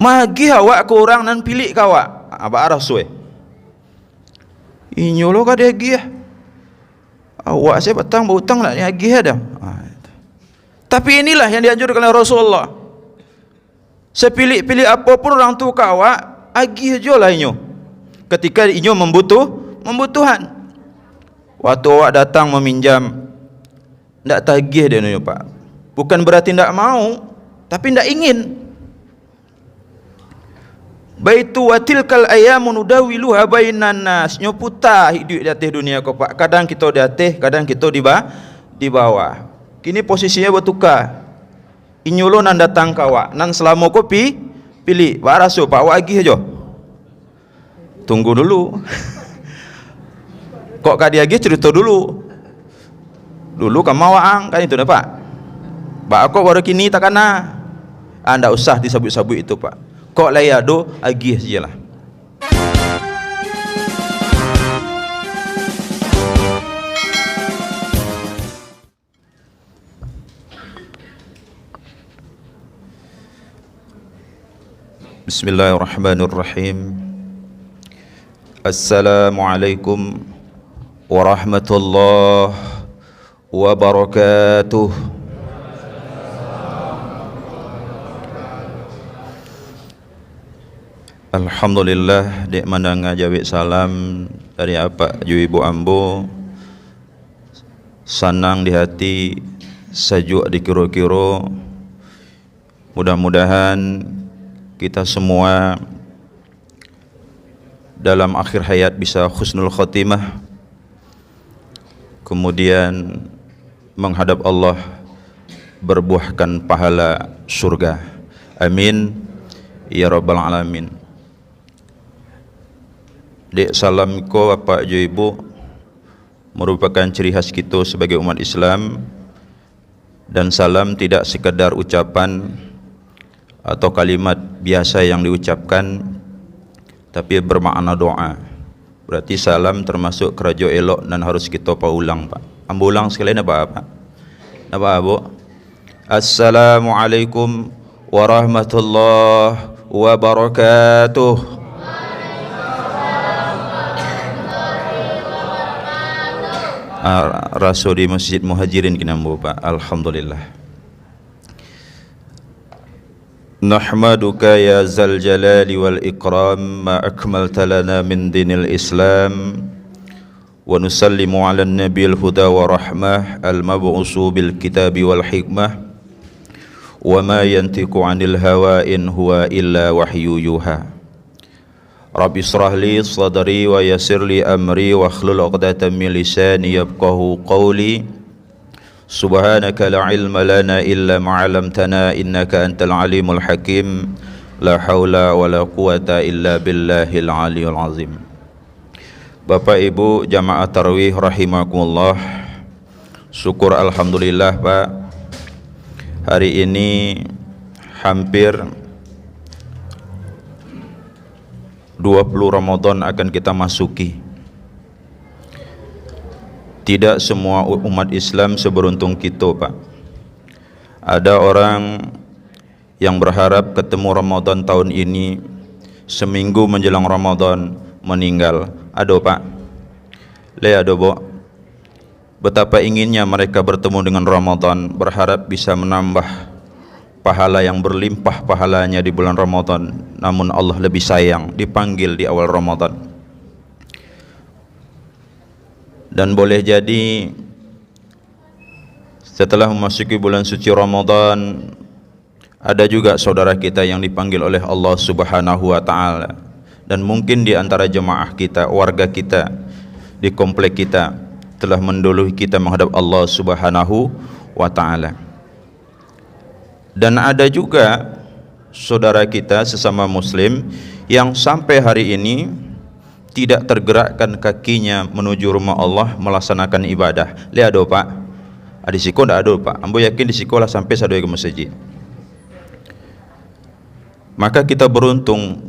Magi awak ke orang nan pilih kawak. Abak rasul. Inyo lo ka dia gih. Awak saya petang berhutang nak lagi ada. Tapi inilah yang dianjurkan oleh Rasulullah. Sepilih-pilih apapun orang tu kawak, agih je lah inyo. Ketika inyo membutuhan. Waktu awak datang meminjam, ndak tagih dia inyo pak. Bukan berarti ndak mau, tapi ndak ingin. Baitu wa tilkal ayyamu nudawiluha bainan nas. Nyo putar hidup di atas dunia ko pak. Kadang kita di atas, kadang kita di bawah. Kini posisinya bertukar. Inyo lo nan datang kawak, nan selama ko pilih. Pak rasul pak awak agih aja. Tunggu dulu. Kok kadi agih cerita dulu. Dulu kamu waang kan itu dah pak. Pak aku baru kini tak kena. Anda usah disabut-sabut itu pak. Kok layado agih sajalah. Bismillahirrahmanirrahim. Assalamualaikum warahmatullahi wabarakatuh. Alhamdulillah dek mandanga jawab salam dari apa ju ibu ambo. Sanang di hati, sejuk di kiro-kiro. Mudah-mudahan kita semua dalam akhir hayat bisa husnul khotimah, kemudian menghadap Allah berbuahkan pahala surga. Amin ya rabbal alamin. Dek salam ko bapak jo ibu merupakan ciri khas kita sebagai umat Islam, dan salam tidak sekadar ucapan atau kalimat biasa yang diucapkan, tapi bermakna doa. Berarti salam termasuk kerajo elok dan harus kita paulang pak. Ambo ulang sekali apa? Apa abu? Assalamualaikum warahmatullahi wabarakatuh. Rasul di Masjid Muhajirin kinambo pak. Alhamdulillah. Nahmaduka ya zal jalali wal ikram ma akmalta lana min dinil islam wa nusallimu ala nabil huda wa rahmah al mab'usu bil kitabi wal hikmah wa ma yantiqu anil hawa in huwa illa wahyu yuha. Rabbi israh li sadri wa yassir li amri wa akhlul 'uqdatam min lisani yafqahu qawli. Subhanaka la ilma lana illa ma 'allamtana innaka antal alimul hakim. La haula wala quwata illa billahil aliyul azim. Bapak Ibu jamaah tarawih rahimakumullah. Syukur alhamdulillah Pak. Hari ini hampir 20 Ramadan akan kita masuki. Tidak semua umat Islam seberuntung kita Pak. Ada orang yang berharap ketemu Ramadan tahun ini, seminggu menjelang Ramadan meninggal. Ada Pak. Ada Bo. Betapa inginnya mereka bertemu dengan Ramadan, berharap bisa menambah pahala yang berlimpah pahalanya di bulan Ramadan. Namun Allah lebih sayang dipanggil di awal Ramadan. Dan boleh jadi setelah memasuki bulan suci Ramadan, ada juga saudara kita yang dipanggil oleh Allah Subhanahu wa taala, dan mungkin di antara jemaah kita, warga kita di komplek kita telah mendahului kita menghadap Allah Subhanahu wa taala. Dan ada juga saudara kita sesama muslim yang sampai hari ini tidak tergerakkan kakinya menuju rumah Allah melaksanakan ibadah. Lihat do Pak. Di siko ndak ada Pak. Ambo yakin di siko lah sampai sadoi ke masjid. Maka kita beruntung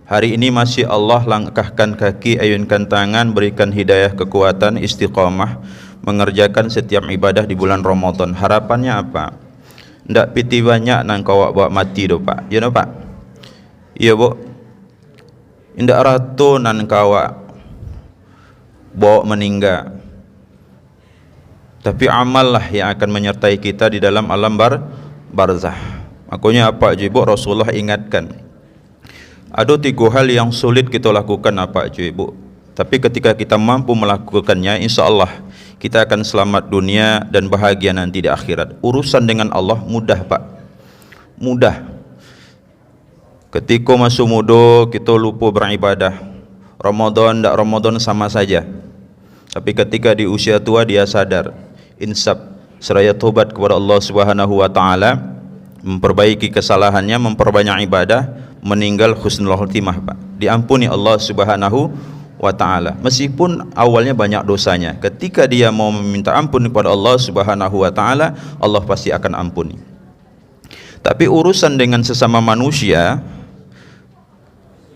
hari ini masih Allah langkahkan kaki, ayunkan tangan, berikan hidayah, kekuatan, istiqamah mengerjakan setiap ibadah di bulan Ramadan. Harapannya apa? Ndak piti banyak nang kawak bawa mati do Pak. Ya no Pak. Iya bu, indak ratunan kawa bawa meninggal, tapi amal lah yang akan menyertai kita di dalam alam barzah. Makanya apa ibu Rasulullah ingatkan, ada 3 hal yang sulit kita lakukan apa ibu, tapi ketika kita mampu melakukannya, insya Allah kita akan selamat dunia dan bahagia nanti di akhirat. Urusan dengan Allah mudah pak, mudah. Ketika masuk muda kita lupa beribadah, Ramadan tak Ramadan sama saja. Tapi ketika di usia tua dia sadar, insaf, seraya tobat kepada Allah Subhanahu wa taala, memperbaiki kesalahannya, memperbanyak ibadah, meninggal husnul khotimah pak, diampuni Allah Subhanahu wa taala. Meskipun awalnya banyak dosanya, ketika dia mau meminta ampun kepada Allah Subhanahu wa taala, Allah pasti akan ampuni. Tapi urusan dengan sesama manusia,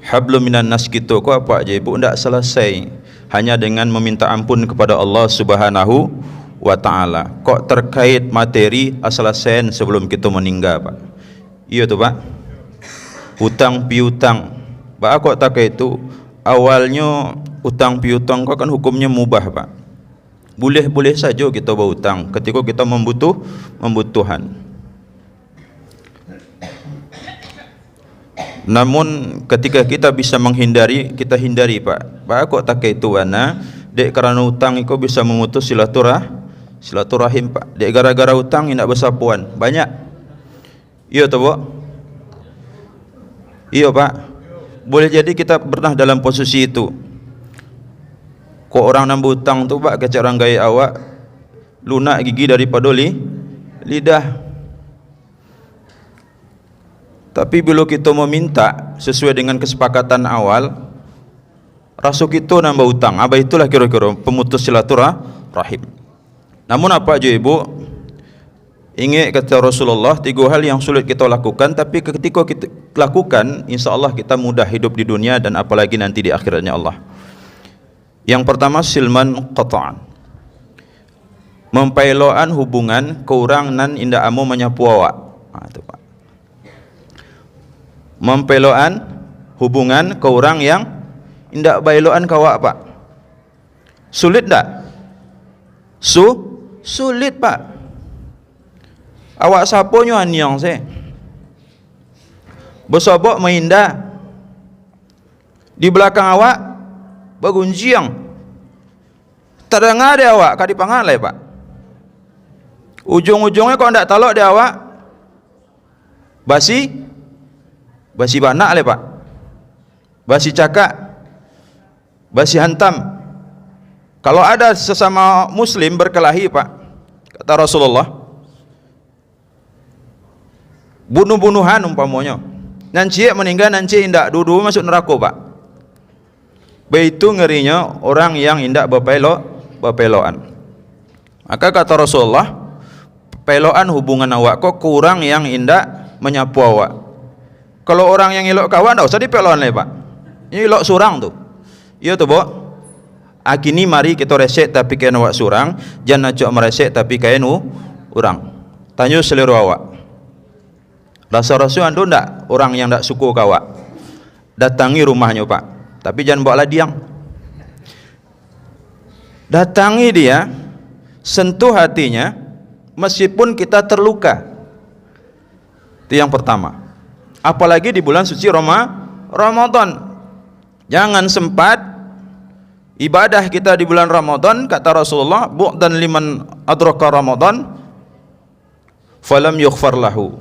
hablum minan nas gitu kok apa aja ibu, tidak selesai hanya dengan meminta ampun kepada Allah Subhanahu wa taala. Kok terkait materi selesai sebelum kita meninggal pak. Iya tuh pak, hutang piutang pak, kok tak itu awalnya hutang piutang kok kan hukumnya mubah pak, boleh saja kita berhutang ketika kita membutuhan. Namun ketika kita bisa menghindari, kita hindari pak. Pak kok tak itu ana dek karena hutang itu bisa memutus silaturahim pak. Dek gara-gara hutang tidak bersapuan banyak. Iya toh bu? Iya pak. Boleh jadi kita pernah dalam posisi itu. Kok orang nambah hutang tu pak kecak orang gaya awak lunak gigi daripada lidah. Tapi bila kita meminta sesuai dengan kesepakatan awal, rasa kita nambah hutang, apa itulah kira-kira pemutus silaturahim. Namun apa aja ibu, ingat kata Rasulullah, 3 hal yang sulit kita lakukan, tapi ketika kita lakukan, insya Allah kita mudah hidup di dunia dan apalagi nanti di akhiratnya Allah. Yang pertama silman qata'an, mempailoan hubungan ke orang nan indah amu menyapu awak. Itu pak, mempeloan hubungan ke orang yang indak bailoan kawak pak. Sulit tak? Sulit pak. Awak saponyo anyong se bersobok mengindah di belakang awak bagunjiang, terdengar dia awak kadi pangalai pak. Ujung-ujungnya kau ndak talok dia awak basi banak le pak, basi cakak, basi hantam. Kalau ada sesama muslim berkelahi pak, kata Rasulullah, bunuh-bunuhan umpamanya, nanti meninggal nanti indak dulu masuk neraka pak. Begitu ngerinya orang yang indak berpeloan. Maka kata Rasulullah, peloan hubungan awak kok kurang yang indak menyapu awak. Kalau orang yang ilok kawan tak usah dipeloan le pak, ini ilok surang tu. Iya tu bo. Akini mari kita resek tapi kain awak surang, jangan cok meresek tapi kain orang. Tanya selera awak. Rasa-rasa andu ndak orang yang ndak suku kawak, datangi rumahnya pak, tapi jangan bawa ladiang. Datangi dia, sentuh hatinya, meskipun kita terluka. Itu yang pertama. Apalagi di bulan suci Ramadan. Jangan sempat ibadah kita di bulan Ramadan, kata Rasulullah, bu'dan liman adraka Ramadan falam yughfar lahu.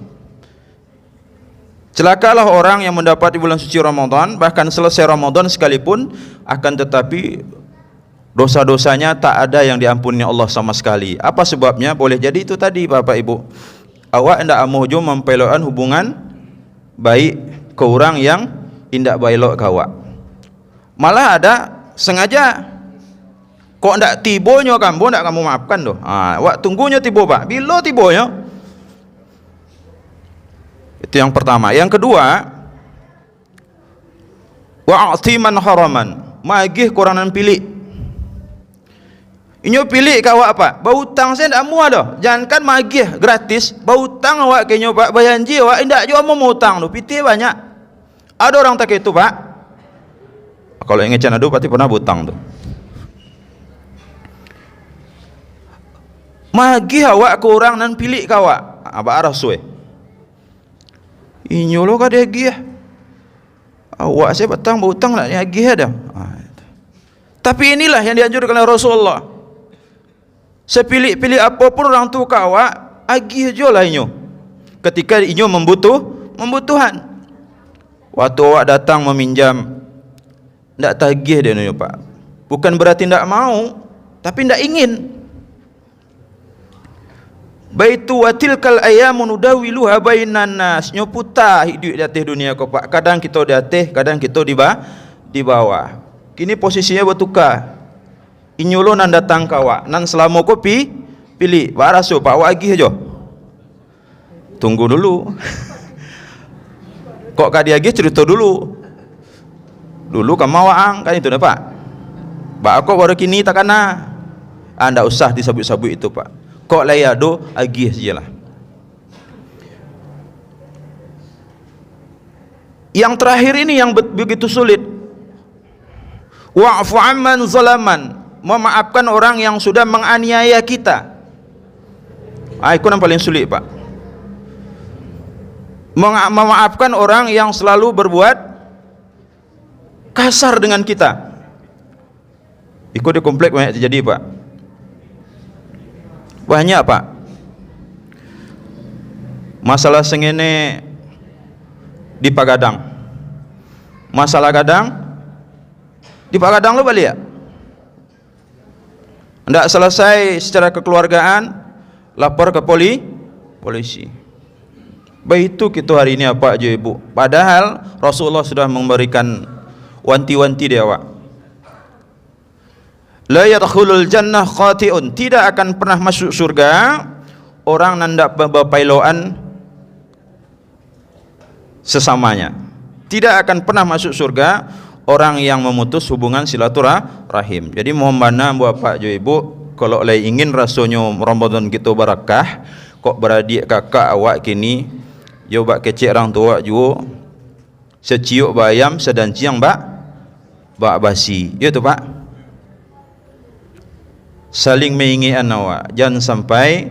Celakalah orang yang mendapat di bulan suci Ramadan, bahkan selesai Ramadan sekalipun, akan tetapi dosa-dosanya tak ada yang diampuni Allah sama sekali. Apa sebabnya? Boleh jadi itu tadi Bapak Ibu, awak ndak amuju mempeloan hubungan baik ke orang yang indak bailok kawak. Malah ada sengaja, kok ndak tibonya kamu ndak kamu maafkan doh. Wak tunggunya tibo pak, bila tibonya. Itu yang pertama. Yang kedua, wa'atiman haraman, magih koranan pilih. Inyo pilih kawak apa? Bahutang saya ndak muat dah. Jangankan magih gratis, bahutang awak kenyo pak bayanji awak indak juga mau hutang tu. Piti banyak. Ada orang tak itu pak. Kalau ingin can adu pasti pernah butang tu. Magi awak ke orang nan pilih kawak. Abak arah suwe. Inyo lo kada agi awak saya batang berhutang nak agi dah. Tapi inilah yang dianjurkan oleh Rasulullah. Sepilih-pilih apapun orang tu kawak, agi aja lah inyo. Ketika inyo membutuhan. Waktu awak datang meminjam, ndak tagih dia inyo pak. Bukan berarti ndak mau, tapi ndak ingin. Baitu wa tilkal ayyamu nudawiluha bainan nas. Nyo putar hidup di atas dunia ko pak. Kadang kita di atas, kadang kita di bawah. Kini posisinya bertukar. Inyo lo nan datang kawak, nan selama kopi pilih. Pak rasu pak awak agih aja. Tunggu dulu. Kok kadi agih cerita dulu. Dulu kamu awak kan itu dah pak. Pak aku baru kini tak kena. Anda usah disabut-sabut itu pak. Kok layado agih sajalah. Yang terakhir ini yang begitu sulit. Wa'fu amman zalaman, memaafkan orang yang sudah menganiaya kita. Itu yang paling sulit pak. Memaafkan orang yang selalu berbuat kasar dengan kita. Ikut di komplek banyak terjadi pak. Banyak pak. Masalah sengene di Pagadang. Masalah kadang di Pagadang lo balik ya. Ndak selesai secara kekeluargaan, lapor ke polisi. Baik itu kita hari ini apa aja ibu. Padahal Rasulullah sudah memberikan wanti-wanti dia awak. La yadkhulul jannah qati'un, tidak akan pernah masuk surga orang nan ndak berpailoan sesamanya. Tidak akan pernah masuk surga orang yang memutus hubungan silaturahim. Jadi mohon bana bapak jo ibu, kalau lay ingin rasanya Ramadan kita barakah, kok beradik kakak awak kini yo bak kecik orang tua juga seciuk bayam sedan ciang bak basi. Ya tu pak. Saling mengingatkan awak, jangan sampai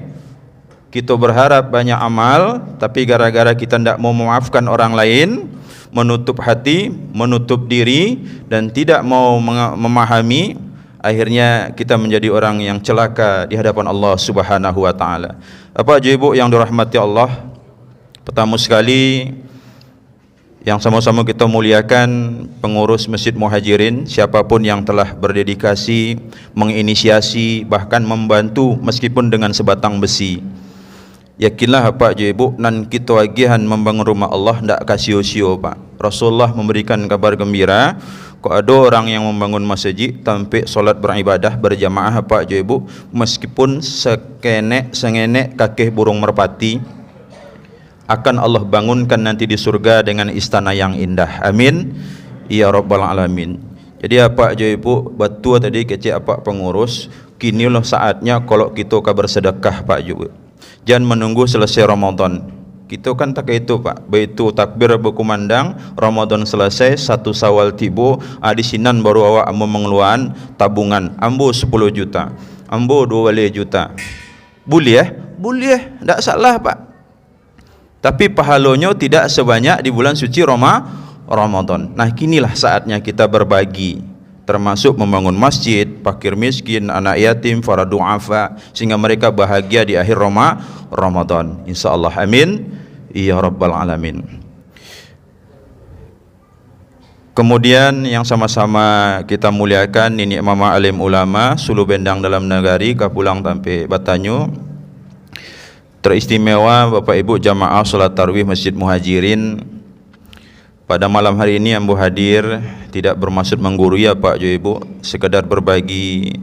kita berharap banyak amal tapi gara-gara kita tidak mau memaafkan orang lain, menutup hati, menutup diri dan tidak mau memahami, akhirnya kita menjadi orang yang celaka di hadapan Allah Subhanahu wa taala. Apa aja ibu yang dirahmati Allah, pertama sekali yang sama-sama kita muliakan pengurus Masjid Muhajirin, siapapun yang telah berdedikasi, menginisiasi, bahkan membantu meskipun dengan sebatang besi. Yakinlah pak je ibu, nan kita agihan membangun rumah Allah ndak kasio-sio pak. Rasulullah memberikan kabar gembira, kok ada orang yang membangun masjid tanpa solat beribadah berjamaah pak je ibu, meskipun sengenek kakeh burung merpati, akan Allah bangunkan nanti di surga dengan istana yang indah. Amin ya rabbal alamin. Jadi apa aja ibu batu tadi kecik apa pengurus, kini loh saatnya kalau kita bersedekah pak juga. Jangan menunggu selesai Ramadan. Kita kan tak itu pak. Baitu takbir berkumandang, Ramadan selesai, 1 Syawal tiba, di sinan baru awak ambo mengeluarkan tabungan. Ambo 10 juta. Ambo 2 juta. Boleh Boleh, tak salah pak. Tapi pahalanya tidak sebanyak di bulan suci Ramadan. Nah, kinilah saatnya kita berbagi, termasuk membangun masjid, fakir miskin, anak yatim, para du'afa, sehingga mereka bahagia di akhir Ramadan. Insyaallah amin ya rabbal alamin. Kemudian yang sama-sama kita muliakan Nini Mama Alim Ulama Sulu Bendang dalam negari Kapulang Tampe Batanyu. Teristimewa Bapak Ibu jamaah salat tarawih Masjid Muhajirin. Pada malam hari ini ambo hadir tidak bermaksud menggurui ya Pak Jo Ibu, sekedar berbagi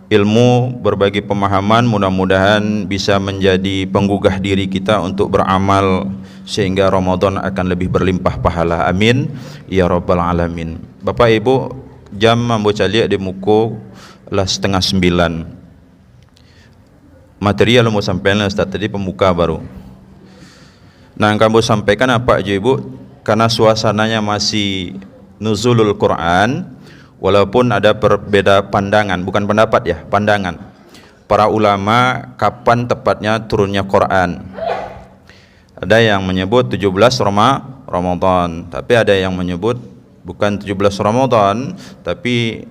ilmu, berbagi pemahaman, mudah-mudahan bisa menjadi penggugah diri kita untuk beramal sehingga Ramadan akan lebih berlimpah pahala. Amin ya rabbal alamin. Bapak Ibu, jam ambo caliak di muko lah 8:30. Material mau sampaikan Ustaz tadi pembuka baru. Nah, kamu sampaikan apa aja Ibu karena suasananya masih nuzulul Quran, walaupun ada berbeda pandangan, bukan pendapat ya, pandangan para ulama kapan tepatnya turunnya Quran. Ada yang menyebut 17 Ramadan, tapi ada yang menyebut bukan 17 Ramadan, tapi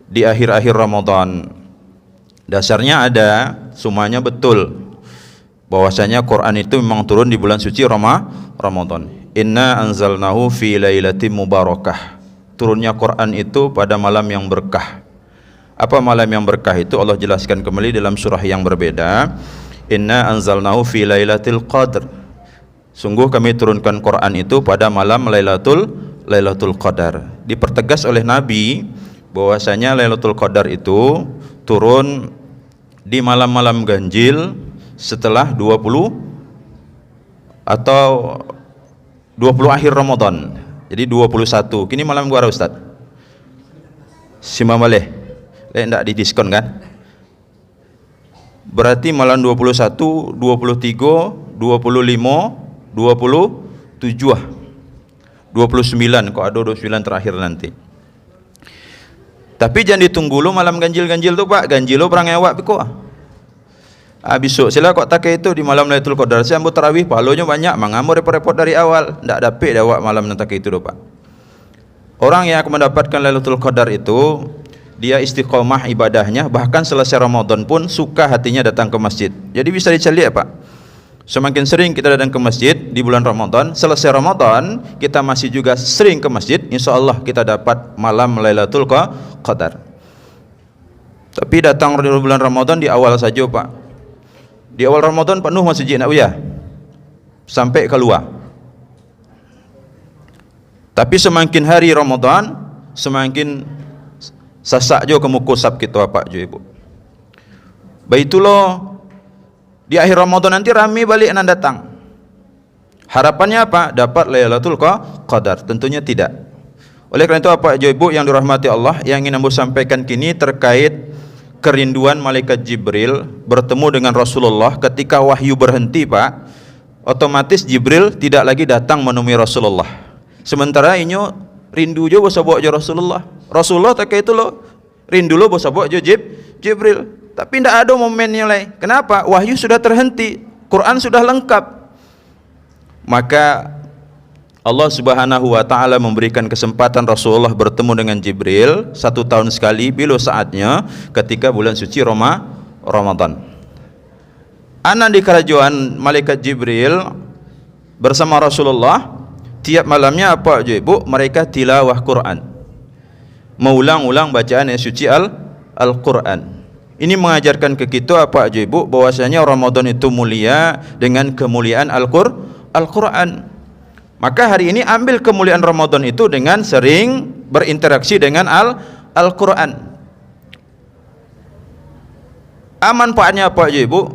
di akhir-akhir Ramadan. Dasarnya ada, semuanya betul, bahwasanya Quran itu memang turun di bulan suci Ramadan. Inna anzalnahu fi lailatin mubarakah. Turunnya Quran itu pada malam yang berkah. Apa malam yang berkah itu? Allah jelaskan kembali dalam surah yang berbeda. Inna anzalnahu fi lailatul qadr. Sungguh kami turunkan Quran itu pada malam Lailatul Qadar. Dipertegas oleh Nabi bahwasanya Lailatul Qadar itu turun di malam-malam ganjil setelah 20 atau 20 akhir Ramadan. Jadi 21. Kini malam gua Ustaz. Simam boleh. Enggak didiskon kan? Berarti malam 21, 23, 25, 27, 29, kok ada 29 terakhir nanti. Tapi jangan ditunggu lu malam ganjil-ganjil tu Pak. Ganjil lu perang awak piko. Besok sila kok tak itu di malam Lailatul Qadar. Saya ambil tarawih pahalanya banyak, mangamur repot-repot dari awal. Ndak dapat dah awak malam nanti itu do Pak. Orang yang akan mendapatkan Lailatul Qadar itu dia istiqomah ibadahnya, bahkan selesai Ramadan pun suka hatinya datang ke masjid. Jadi bisa dicari ya Pak. Semakin sering kita datang ke masjid di bulan Ramadan, selesai Ramadan kita masih juga sering ke masjid, insya Allah kita dapat malam Lailatul Qadar. Tapi datang di bulan Ramadan di awal saja Pak. Di awal Ramadan penuh masjid nak ya, sampai keluar. Tapi semakin hari Ramadan, semakin sasak jo kemukusap kita Pak jo Ibu. Baitullah di akhir Ramadan nanti ramai balik nan datang. Harapannya apa? Dapat Lailatul Qadar? Tentunya tidak. Oleh kerana itu Pak jo Ibu yang dirahmati Allah, yang ingin Ambo sampaikan kini terkait kerinduan malaikat Jibril bertemu dengan Rasulullah ketika wahyu berhenti Pak. Otomatis Jibril tidak lagi datang menemui Rasulullah. Sementara inyo rindu jo bosabok jo Rasulullah. Rasulullah tak itu lo rindu lo bosabok jo Jibril. Tapi tidak ada momennya lagi. Kenapa? Wahyu sudah terhenti, Quran sudah lengkap. Maka Allah Subhanahu wa taala memberikan kesempatan Rasulullah bertemu dengan Jibril 1 tahun sekali bila saatnya ketika bulan suci Ramadan. Ana di kerajaan malaikat Jibril bersama Rasulullah, tiap malamnya apa je Ibu? Mereka tilawah Quran. Mengulang-ulang bacaan yang suci Al-Quran. Ini mengajarkan ke kita apa je Ibu? Bahwasanya Ramadan itu mulia dengan kemuliaan Al-Quran. Maka hari ini ambil kemuliaan Ramadan itu dengan sering berinteraksi dengan Al-Quran. Manfaatnya apa je Ibu?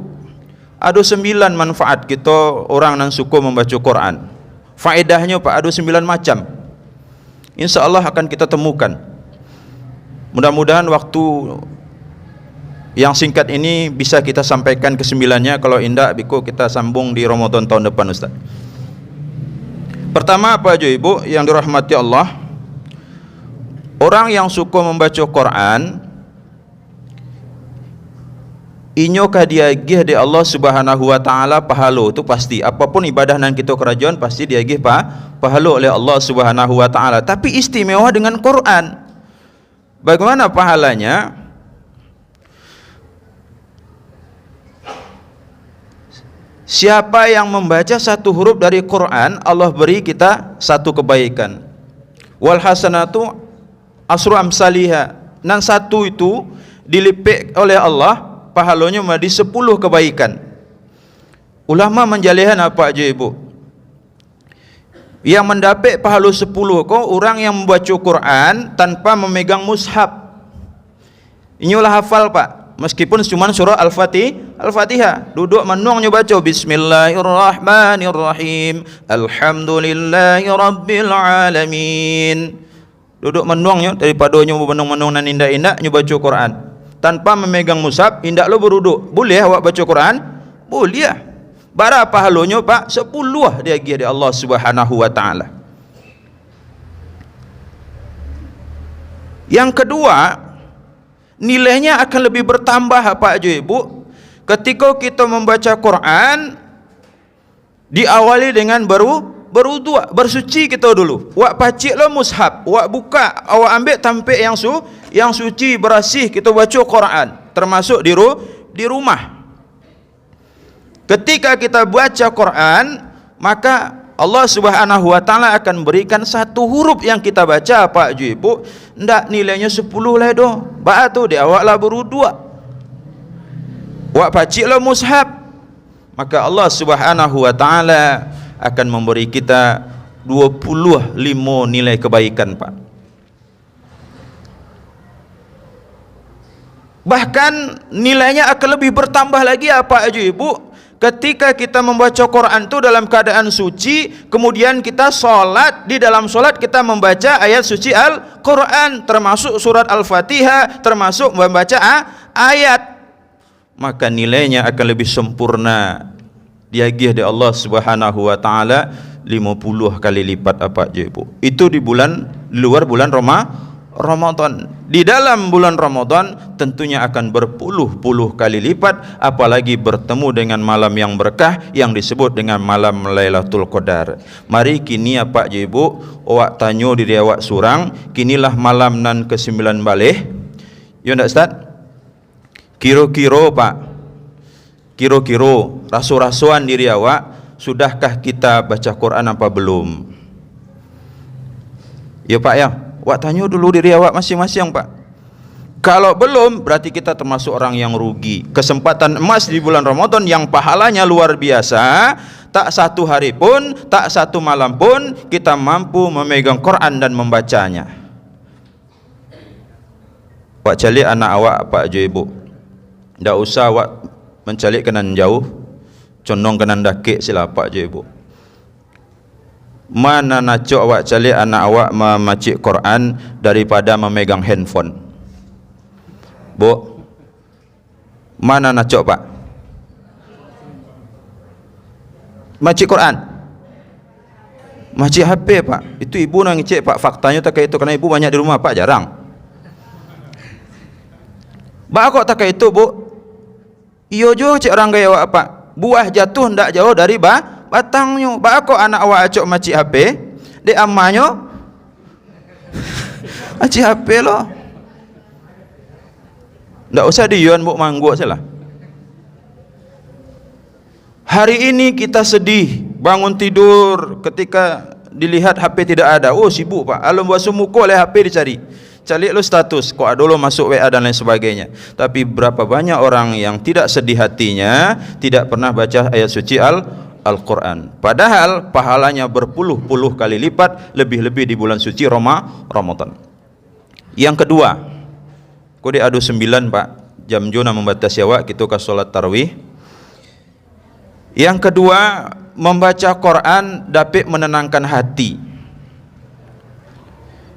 Ada 9 manfaat kita orang yang suka membaca Quran. Faedahnya Pak ada 9 macam. Insya Allah akan kita temukan. Mudah-mudahan waktu yang singkat ini bisa kita sampaikan ke-9-nya. Kalau indah biko kita sambung di Ramadan tahun depan Ustaz. Pertama apa aja Ibu yang dirahmati Allah? Orang yang suka membaca Quran, inyo kadiagih di Allah Subhanahu wa taala pahala itu pasti. Apapun ibadah nan kita kerajaan pasti diagih pahala oleh Allah Subhanahu wa taala. Tapi istimewa dengan Quran. Bagaimana pahalanya? Siapa yang membaca satu huruf dari Quran, Allah beri kita satu kebaikan. Wal hasanatu asru amsalihha. Nan satu itu dilipik oleh Allah pahalanya menjadi 10 kebaikan. Ulama menjalihan apa aja Ibu? Yang mendapat pahala 10 kok orang yang membaca Quran tanpa memegang mushaf. Inilah hafal Pak. Meskipun cuma surah Al-Fatihah, duduk menuangnya baca Bismillahirrahmanirrahim, Alhamdulillahi Rabbil Alamin. Duduk menuangnya daripada nyoba menung-menung nan indah-indah nyoba baca Quran tanpa memegang mushaf. Indak lo berduduk. Boleh awak baca Quran? Boleh. Bara pahalanya Pak 10 dia di Allah Subhanahu wa taala. Yang kedua, nilainya akan lebih bertambah Pak Jo Ibu ketika kita membaca Quran diawali dengan berwudu, bersuci kita dulu. Wak pacik lo mushaf, wak buka, awak ambil tampik yang suci, bersih, kita baca Quran, termasuk di rumah. Ketika kita baca Quran, maka Allah Subhanahu wa taala akan berikan satu huruf yang kita baca Pak Ju Ibu, ndak nilainya 10 lah doh. Ba tu dia awak lah berwudu. Wak pacik lo mushaf, maka Allah Subhanahu wa taala akan memberi kita 25 nilai kebaikan Pak. Bahkan nilainya akan lebih bertambah lagi Pak Ju Ibu ketika kita membaca Quran itu dalam keadaan suci, kemudian kita sholat, di dalam sholat kita membaca ayat suci Al-Quran, termasuk surat Al-Fatihah, termasuk membaca ayat, maka nilainya akan lebih sempurna. Diagih di Allah Subhanahu wa taala 50 kali lipat apa je Ibu. Itu di luar bulan Ramadan. Di dalam bulan Ramadan tentunya akan berpuluh-puluh kali lipat, apalagi bertemu dengan malam yang berkah yang disebut dengan malam Lailatul Qadar. Mari kini apa je Ibu, awak tanya diri awak surang, kinilah malam nan ke-9 balik. Ya ndak Ustaz? Kira-kira Pak, kira-kira rasu-rasuan diri awak, sudahkah kita baca Quran apa belum? Ya Pak ya, awak tanya dulu diri awak masing-masing Pak. Kalau belum, berarti kita termasuk orang yang rugi. Kesempatan emas di bulan Ramadan yang pahalanya luar biasa, tak satu hari pun, tak satu malam pun kita mampu memegang Quran dan membacanya. Wak calik anak awak Pak Jo Ibu, ndak usah awak mencalik kenan jauh, condong kenan dakik sila Pak Jo Ibu. Mana nacok awak calik anak awak memacik Quran daripada memegang handphone? Bu, mana nacok Pak? Macik Quran, macik HP Pak. Itu ibu nang cek Pak, faktanya tak kayak itu, karena ibu banyak di rumah Pak, jarang. Ba kok tak kayak itu Bu? Iyo jo cek orang gaya awak Pak. Buah jatuh ndak jauh dari batangnya. Ba kok anak awak acok macik HP, dek amanyo macik HP lo. Ndak usah diyuan Bu mangguk salah. Hari ini kita sedih, bangun tidur ketika dilihat HP tidak ada. Oh sibuk Pak, alam buat sumuko oleh HP dicari. Cari lu status, kok ada lo masuk WA dan lain sebagainya. Tapi berapa banyak orang yang tidak sedih hatinya, tidak pernah baca ayat suci Al-Quran. Padahal pahalanya berpuluh-puluh kali lipat, lebih-lebih di bulan suci Ramadan. Yang kedua, kode adu 9 Pak, jam jona membatasi awak kita ke solat tarawih. Yang kedua, membaca Quran dapat menenangkan hati.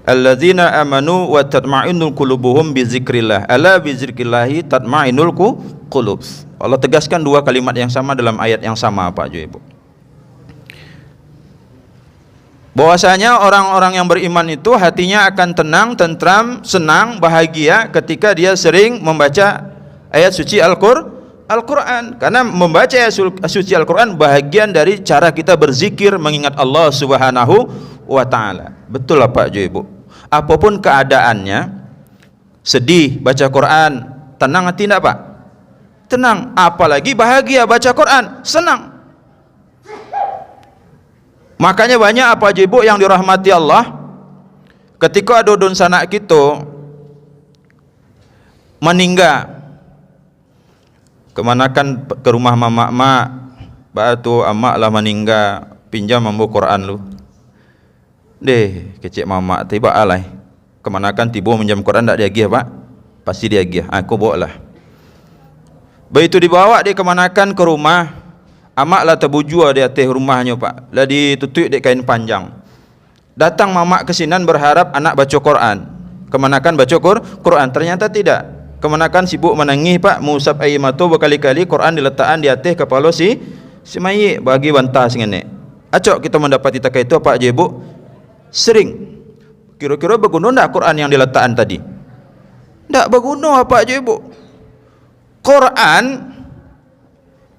Alladzina amanu wa tatma'innul qulubuhum bi zikrillah. Ala bi zikrillahi tatma'innul qulub. Allah tegaskan dua kalimat yang sama dalam ayat yang sama Pak Jo Ibu. Bahwasanya orang-orang yang beriman itu hatinya akan tenang, tentram, senang, bahagia ketika dia sering membaca ayat suci Al-Quran. Karena membaca ayat suci Al-Quran bahagian dari cara kita berzikir mengingat Allah Subhanahu wa ta'ala. Betul lah Pak Jo Ibu. Apapun keadaannya, sedih baca Quran, tenang hati enggak Pak? Tenang. Apalagi bahagia baca Quran, senang. Makanya banyak apa Jo Ibu yang dirahmati Allah, ketika ada don sanak kita meninggal, kemanakan ke rumah mamak-mak, batu amak lah meninggal, pinjam mambu Quran lu. Deh, kecik mamak tiba alai. Kemanakan tiba minjam Quran tak dia gih Pak? Pasti dia gih. Aku bawa lah. Begitu dibawa dia kemanakan ke rumah, amak lah terbujur di atas rumahnya Pak. Lah ditutup di kain panjang. Datang mamak kesinan berharap anak baca Quran. Kemanakan baca Quran, ternyata tidak. Kemanakan sibuk menangis Pak, mengusap air mata berkali-kali, Quran diletakkan di atas kepala si Semayik bagi bantah sengenek. Acok kita mendapati takai itu apa aja ibu? Sering. Kira-kira berguna tak Quran yang diletakkan tadi? Tak berguna apa aja ibu. Quran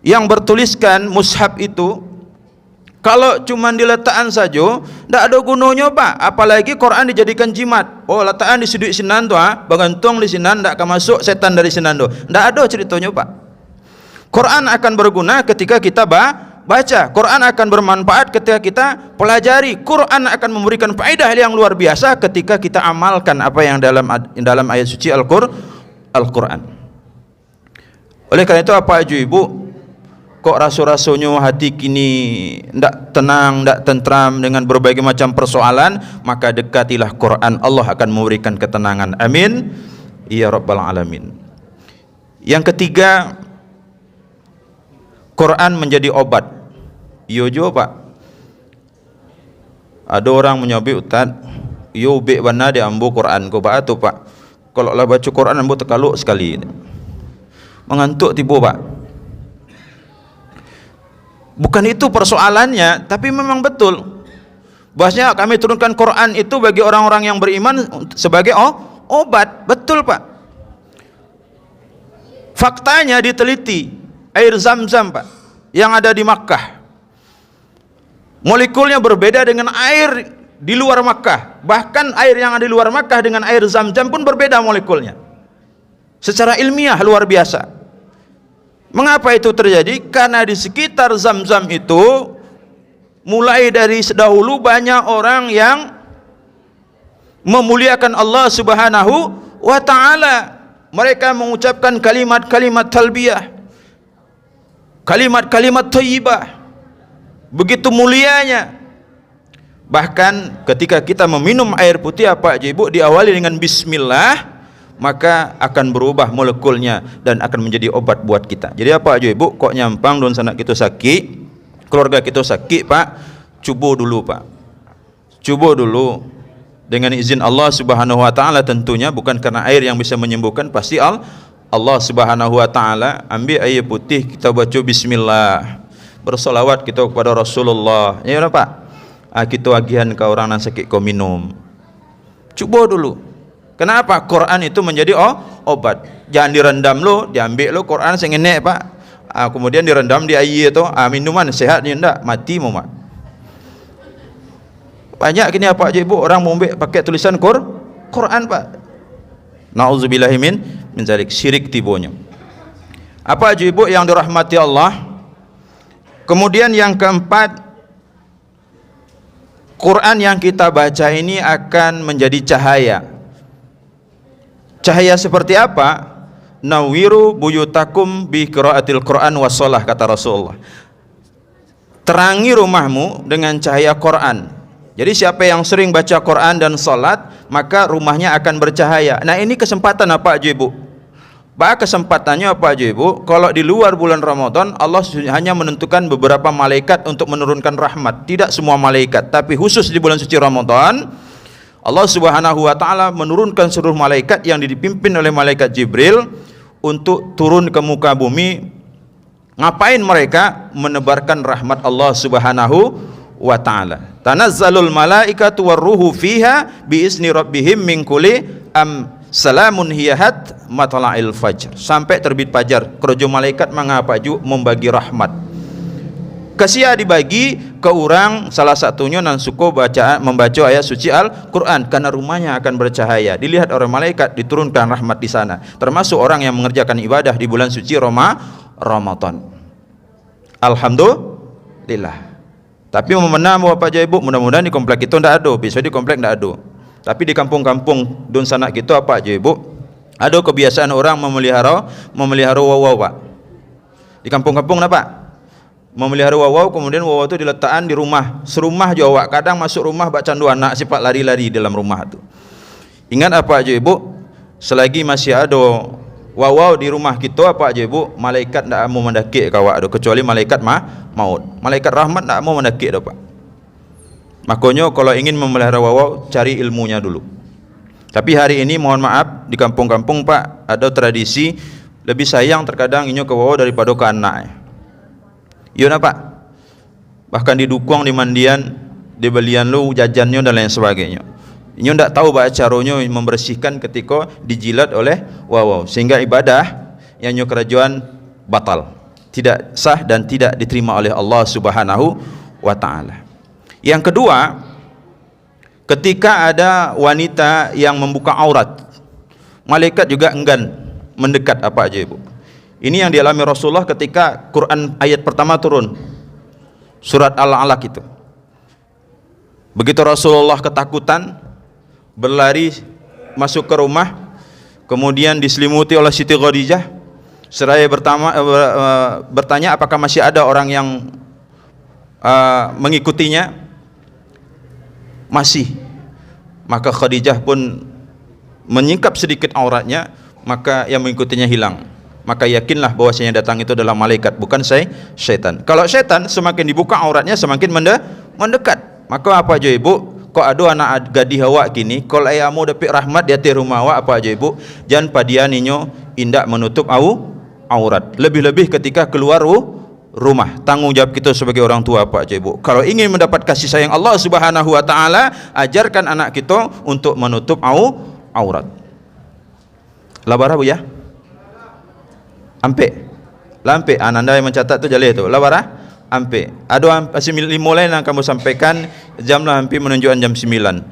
yang bertuliskan mushaf itu kalau cuma diletakkan saja tak ada gunanya pak. Apalagi Quran dijadikan jimat. Oh letakkan di sudut sinan tu bergantung di sinan tak akan masuk setan dari sinan tu. Tak ada ceritanya pak. Quran akan berguna ketika kita baca. Quran akan bermanfaat ketika kita pelajari. Quran akan memberikan faedah yang luar biasa ketika kita amalkan apa yang dalam ayat suci Al-Quran. Oleh karena itu apa aja ibu, kok rasa-rasanya hati kini tidak tenang, tidak tentram dengan berbagai macam persoalan, maka dekatilah Quran. Allah akan memberikan ketenangan. Amin ya rabbal alamin. Yang ketiga, Quran menjadi obat. Yo jo pak. Ada orang menyabik ustaz, yo bek bana dia ambu Quran ko pak tu pak. Kalau lah baca Quran ambu terkaluk sekali. Mengantuk tiba pak. Bukan itu persoalannya, tapi memang betul. Bahasanya kami turunkan Quran itu bagi orang-orang yang beriman sebagai obat. Betul pak. Faktanya diteliti, air Zam-Zam pak yang ada di Makkah molekulnya berbeda dengan air di luar Makkah. Bahkan air yang ada di luar Makkah dengan air Zam-Zam pun berbeda molekulnya. Secara ilmiah luar biasa. Mengapa itu terjadi? Karena di sekitar Zam-Zam itu mulai dari sedahulu banyak orang yang memuliakan Allah Subhanahu wa taala. Mereka mengucapkan kalimat-kalimat talbiyah, kalimat-kalimat thayyibah, begitu mulianya. Bahkan ketika kita meminum air putih apa aja ibu diawali dengan bismillah, maka akan berubah molekulnya dan akan menjadi obat buat kita. Jadi apa aja ibu, kok nyampang don sanak kita sakit, keluarga kita sakit pak, cuba dulu pak, cuba dulu. Dengan izin Allah Subhanahu wa taala tentunya, bukan karena air yang bisa menyembuhkan, pasti Allah Subhanahu wa taala. Ambil air putih, kita baca bismillah, bersolawat kita kepada Rasulullah. Ya pak, kita agihan ke orang yang sakit kau minum. Cuba dulu. Kenapa? Quran itu menjadi obat. Jangan direndam lo, diambil lo Quran sengenek pak. Kemudian direndam di air tu, minuman sehat ni ndak, mati mau mak. Banyak kini apa aja ibu orang mau ambil pakai tulisan Quran pak. Nauzubillahi min zalik, syirik tibonya. Apa aja ibu yang dirahmati Allah. Kemudian yang keempat, Quran yang kita baca ini akan menjadi cahaya. Cahaya seperti apa? Nawiru buyutakum bi qiraatil Quran wassalah, kata Rasulullah. Terangi rumahmu dengan cahaya Quran. Jadi siapa yang sering baca Quran dan salat, maka rumahnya akan bercahaya. Nah ini kesempatan apa aja ibu? Kesempatannya apa aja ibu? Kalau di luar bulan Ramadan, Allah hanya menentukan beberapa malaikat untuk menurunkan rahmat. Tidak semua malaikat, tapi khusus di bulan suci Ramadan, Allah Subhanahu wa taala menurunkan seluruh malaikat yang dipimpin oleh malaikat Jibril untuk turun ke muka bumi. Ngapain mereka? Menebarkan rahmat Allah Subhanahu wa ta'ala. Tanazzalul malaikatu warruhu fiha biizni rabbihim min kulli salamun hiyahat matla'il fajr. Sampai terbit fajar, kerja malaikat mengapaju membagi rahmat. Kasia dibagi ke orang, salah satunya nan suko membaca ayat suci Al-Quran, karena rumahnya akan bercahaya. Dilihat oleh malaikat, diturunkan rahmat di sana. Termasuk orang yang mengerjakan ibadah di bulan suci Ramadan. Alhamdulillah. Tapi memenang apa aja ibu, mudah-mudahan di komplek itu tidak ada, bisa di komplek tidak ada. Tapi di kampung-kampung dun sanak kita apa aja ibu, ada kebiasaan orang memelihara wawau pak. Di kampung-kampung apa? Memelihara wawau, kemudian wawau itu diletakkan di rumah, serumah jawab. Kadang masuk rumah bak candu anak sifat lari-lari dalam rumah itu. Ingat apa aja ibu, selagi masih ada wawau di rumah kita apa aja ibu, malaikat tidak mau mendaki kawak ada, kecuali malaikat maut. Malaikat rahmat tidak mau mendaki dah pak. Makanya kalau ingin memelihara wawau, cari ilmunya dulu. Tapi hari ini mohon maaf, di kampung-kampung pak ada tradisi lebih sayang terkadang inyo ke wawau daripada ke anak. Iya nak pak. Bahkan didukung di mandian, di belian lu jajannya dan lain sebagainya. Inyo ndak tahu bahwa caranya membersihkan ketika dijilat oleh wawaw, sehingga ibadah yang nyo kerajaan batal, tidak sah dan tidak diterima oleh Allah Subhanahu wa taala. Yang kedua, ketika ada wanita yang membuka aurat, malaikat juga enggan mendekat apa aja ibu. Ini yang dialami Rasulullah ketika Quran ayat pertama turun, surat Al-Alaq itu. Begitu Rasulullah ketakutan, berlari masuk ke rumah, kemudian diselimuti oleh Siti Khadijah, seraya bertanya apakah masih ada orang yang mengikutinya. Masih. Maka Khadijah pun menyingkap sedikit auratnya, maka yang mengikutinya hilang. Maka yakinlah bahwasanya datang itu adalah malaikat, bukan syaitan. Kalau syaitan semakin dibuka auratnya semakin mendekat. Maka apa aja ibu, kok ada anak gadis awak kini, kalau ayamu dapat rahmat di hati rumah awak, apa aja ibu, jangan padian ninyo indak menutup aurat. Lebih-lebih ketika keluar rumah. Tanggung jawab kita sebagai orang tua apa aja ibu. Kalau ingin mendapat kasih sayang Allah Subhanahu wa taala, ajarkan anak kita untuk menutup aurat. Labara bu ya? Ampe. Lampe ananda yang mencatat tu jaleh tu. Labara? Ampe. Ada lima lain yang kamu sampaikan, jam lah hampir menunjukkan jam 9.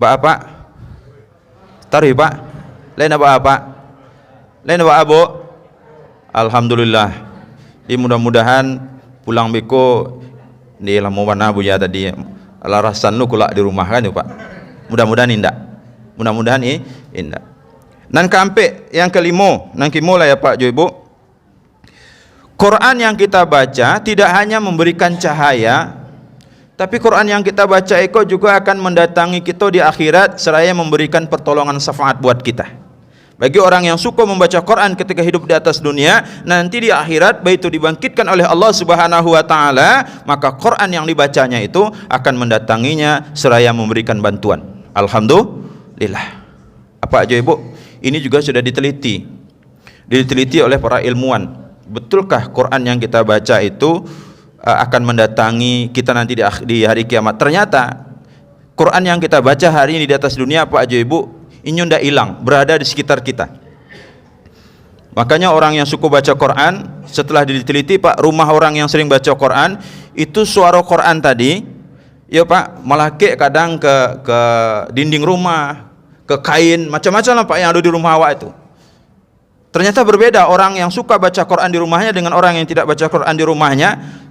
Apa? Taruh pak. Lain apa? Lain apa? Alhamdulillah. Mudah-mudahan pulang beko ni lah mau mana bu ya tadi larasan lu kulak di rumah kan pak. Mudah-mudahan indah. Mudah-mudahan indah. Nan kampe yang kelima, nan kimula ya pak jo ibu. Quran yang kita baca tidak hanya memberikan cahaya, tapi Quran yang kita baca itu juga akan mendatangi kita di akhirat seraya memberikan pertolongan syafaat buat kita. Bagi orang yang suka membaca Quran ketika hidup di atas dunia, nanti di akhirat baik itu dibangkitkan oleh Allah Subhanahu wa taala, maka Quran yang dibacanya itu akan mendatanginya seraya memberikan bantuan. Alhamdulillah. Apa aja ibu? Ini juga sudah diteliti oleh para ilmuwan. Betulkah Quran yang kita baca itu akan mendatangi kita nanti di hari kiamat? Ternyata Quran yang kita baca hari ini di atas dunia apa aja ibu, ini tidak hilang, berada di sekitar kita. Makanya orang yang suka baca Quran, setelah diteliti pak, rumah orang yang sering baca Quran itu suara Quran tadi, ya pak, melakik kadang ke dinding rumah, ke kain, macam-macam lah pak yang ada di rumah awak itu. Ternyata berbeda orang yang suka baca Quran di rumahnya dengan orang yang tidak baca Quran di rumahnya,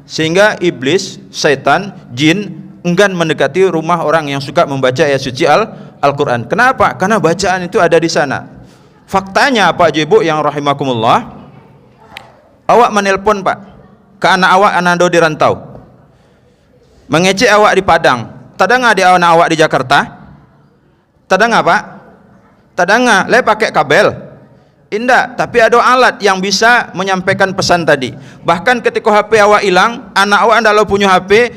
sehingga iblis, syaitan, jin enggan mendekati rumah orang yang suka membaca ayat suci Al-Quran. Kenapa? Karena bacaan itu ada di sana. Faktanya apa aja ibu yang rahimakumullah, awak menelpon pak ke anak awak, anak ando di rantau, mengecek awak di Padang, tadang di anak awak di Jakarta, tadang pak, tadang le pakai kabel, indah, tapi ada alat yang bisa menyampaikan pesan tadi. Bahkan ketika HP awak hilang, anak awak anda punya HP,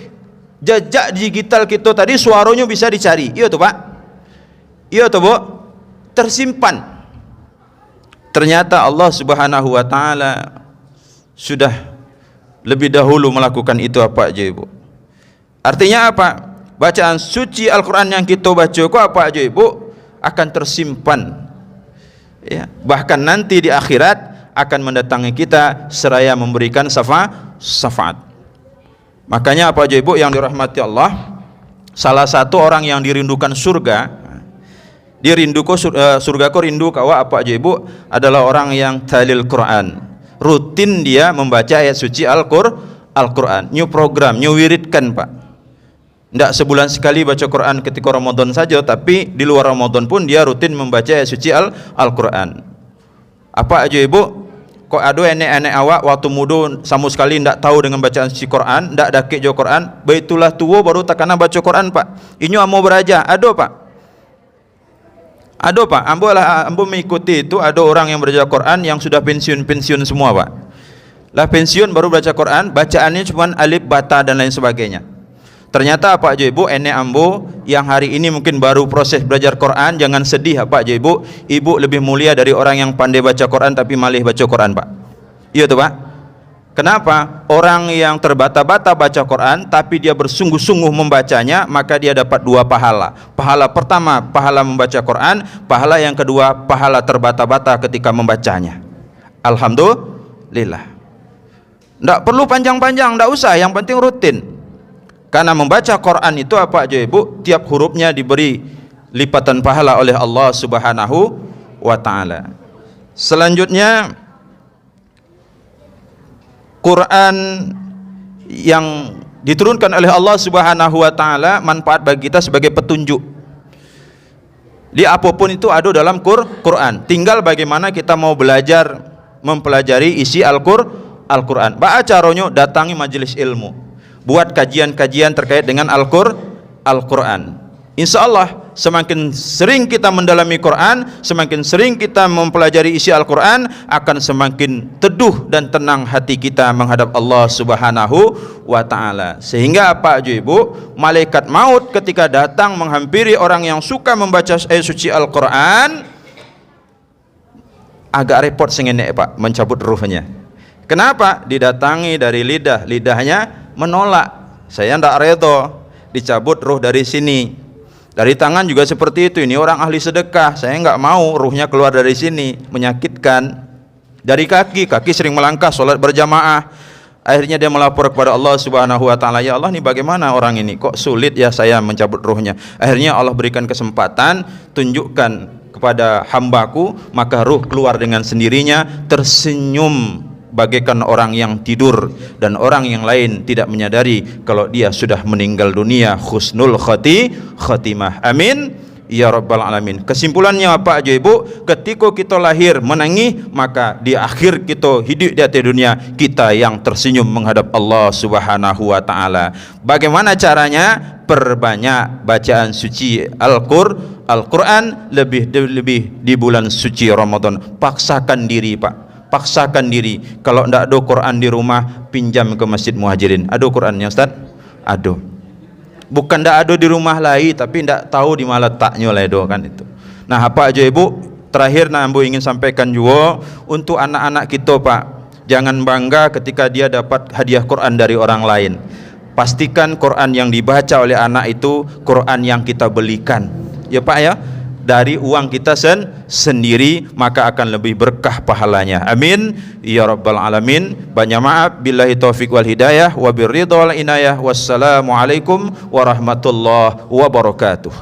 jejak digital kita tadi suaranya bisa dicari. Iya tuh pak, iya tuh bu, tersimpan. Ternyata Allah Subhanahu wa taala sudah lebih dahulu melakukan itu apa aja ibu. Artinya apa? Bacaan suci Al-Quran yang kita baca kok apa aja ibu akan tersimpan ya. Bahkan nanti di akhirat akan mendatangi kita seraya memberikan syafaat. Makanya apa aja ibu yang dirahmati Allah, salah satu orang yang dirindukan surga, dia rindu surga ko rindu kawa apa aja ibu, adalah orang yang talil Quran, rutin dia membaca ayat suci Al-Quran, new program, new wiridkan pak. Tidak sebulan sekali baca Quran ketika Ramadan saja, tapi di luar Ramadan pun dia rutin membaca ayat suci Al-Quran. Apa aja ibu, kok ada enek-enek awak waktu muda sama sekali tidak tahu dengan bacaan suci Quran, tidak dakik jo Quran, baitulah tua baru takana baca Quran pak. Ini mau beraja, ada pak. Ada pak, ambo mengikuti itu, ada orang yang belajar Quran yang sudah pensiun semua pak. Lah pensiun baru baca Quran, bacaannya cuma alif, bata dan lain sebagainya. Ternyata apa aja ibu, enek ambo yang hari ini mungkin baru proses belajar Quran, jangan sedih apa aja ibu, ibu lebih mulia dari orang yang pandai baca Quran tapi malih baca Quran pak. Iya tuh pak. Kenapa? Orang yang terbata-bata baca Quran tapi dia bersungguh-sungguh membacanya, maka dia dapat 2 pahala. Pahala pertama, pahala membaca Quran. Pahala yang kedua, pahala terbata-bata ketika membacanya. Alhamdulillah. Tidak perlu panjang-panjang, tidak usah, yang penting rutin. Karena membaca Quran itu apa aja ibu, tiap hurufnya diberi lipatan pahala oleh Allah Subhanahu wa ta'ala. Selanjutnya, Quran yang diturunkan oleh Allah Subhanahu wa ta'ala manfaat bagi kita sebagai petunjuk. Di apapun itu ada dalam Quran. Tinggal bagaimana kita mau belajar mempelajari isi Al-Quran. Baca caranya, datangi majelis ilmu, buat kajian-kajian terkait dengan Al-Quran. Insya Allah semakin sering kita mendalami Quran, semakin sering kita mempelajari isi Al-Quran, akan semakin teduh dan tenang hati kita menghadap Allah Subhanahu wa ta'ala. Sehingga apa aja ibu, malaikat maut ketika datang menghampiri orang yang suka membaca ayat suci Al-Quran, agak repot sengenek pak, mencabut ruhnya. Kenapa? Didatangi dari lidah, lidahnya menolak, saya tidak redho, dicabut ruh dari sini. Dari tangan juga seperti itu, ini orang ahli sedekah, saya nggak mau ruhnya keluar dari sini, menyakitkan. Dari kaki sering melangkah sholat berjamaah, akhirnya dia melapor kepada Allah Subhanahu wa ta'ala, ya Allah, ini bagaimana orang ini, kok sulit ya saya mencabut ruhnya. Akhirnya Allah berikan kesempatan, tunjukkan kepada hambaku, maka ruh keluar dengan sendirinya, tersenyum bagaikan orang yang tidur, dan orang yang lain tidak menyadari kalau dia sudah meninggal dunia. Husnul khatimah, amin ya rabbal alamin. Kesimpulannya apa aja ibu, ketika kita lahir menangis, maka di akhir kita hidup di atas dunia kita yang tersenyum menghadap Allah Subhanahu wa ta'ala. Bagaimana caranya? Perbanyak bacaan suci Al-Quran, lebih di bulan suci Ramadan. Paksakan diri pak, paksakan diri. Kalau tidak ada Quran di rumah, pinjam ke Masjid Muhajirin. Ada Qurannya Ustaz? Ada. Bukan tidak ada di rumah lain, tapi tidak tahu di mana letaknya lah kan itu. Nah apa aja ibu, terakhir ambo ingin sampaikan juga untuk anak-anak kita pak, jangan bangga ketika dia dapat hadiah Quran dari orang lain. Pastikan Quran yang dibaca oleh anak itu Quran yang kita belikan, ya pak ya, dari uang kita sendiri, maka akan lebih berkah pahalanya. Amin ya rabbal alamin. Banyak maaf, billahi taufiq wal hidayah, wa birridha wal inayah. Wassalamualaikum warahmatullahi wabarakatuh.